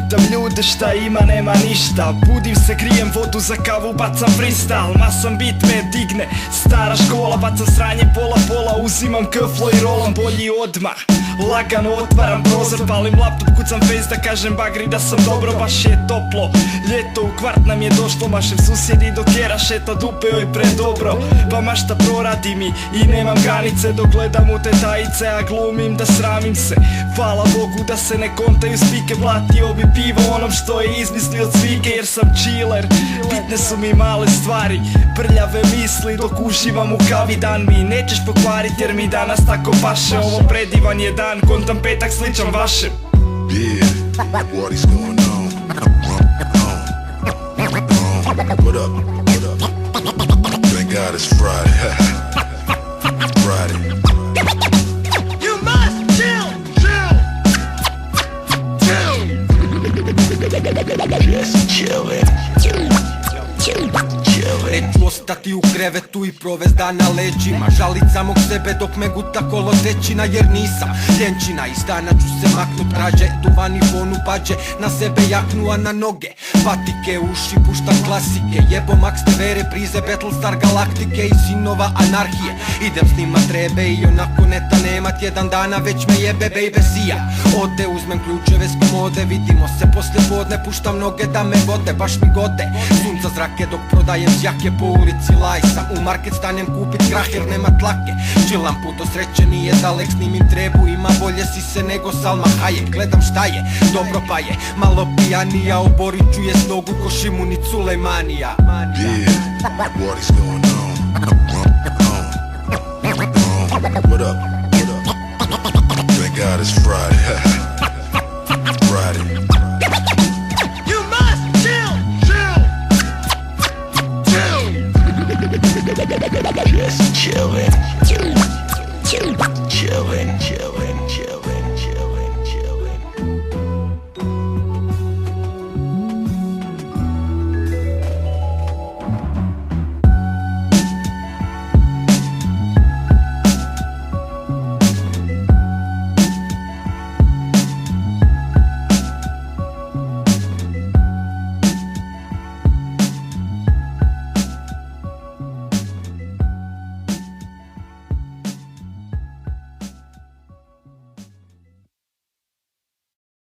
Pitam ljude šta ima, nema ništa. Budim se, grijem vodu za kavu, bacam freestyle. Masan bit me digne, stara škola. Bacam sranje pola, uzimam kflo i rolam. Bolji odmah, lagano otvaram prozor. Palim laptop, kucam face da kažem bagri da sam dobro. Baš je toplo, ljeto u kvart nam je došlo. Mašem susjedi dok jera šeta, dupe joj predobro. Pa mašta proradi mi i nemam granice. Dok gledam u te tajice, a glumim da sramim se. Hvala Bogu da se ne kontaju spike. Platio bi pivo onom što je izmislio cvike. Jer sam chiller, bitne su mi male stvari. Prljave misli dok uživam u kavi. Dan mi nećeš pokvarit jer mi danas tako paše. Ovo predivan je dan, kontam petak sličan vašem. Yeah, what is going on? What up? Thank God it's Friday. Friday. You must chill. Just chillin'. Neću ostati u krevetu i provest dan na leđima. Žalit samog sebe dok me guta kolotećina. Jer nisam ljenčina, iz dana ću se maknut rađe. Duvani fonu pađe, na sebe jaknu a na noge patike, uši puštam klasike. Jebo Max TV reprize Battlestar Galaktike i Sinova anarhije. Idem snimat trebe i onako neta nema. Tjedan dana već me jebe baby sija. Ode, uzmem ključeve s komode, vidimo se posle podne. Puštam noge da me vode, baš mi gode sunca zrake dok prodajem zjake po ulici Lajsam. U market stanem kupit krah jer nema tlake. Chillam put do sreće nije dalek, snimim trebu. Ima bolje si se nego Salma Hayek. Gledam šta je, dobro pa je malo pijanija. Oborit ću je s nogu ko Šimun i Culejmanija. Yeah, what is going on? What up? Thank God it's Friday. Friday. You must chill. Just chillin'.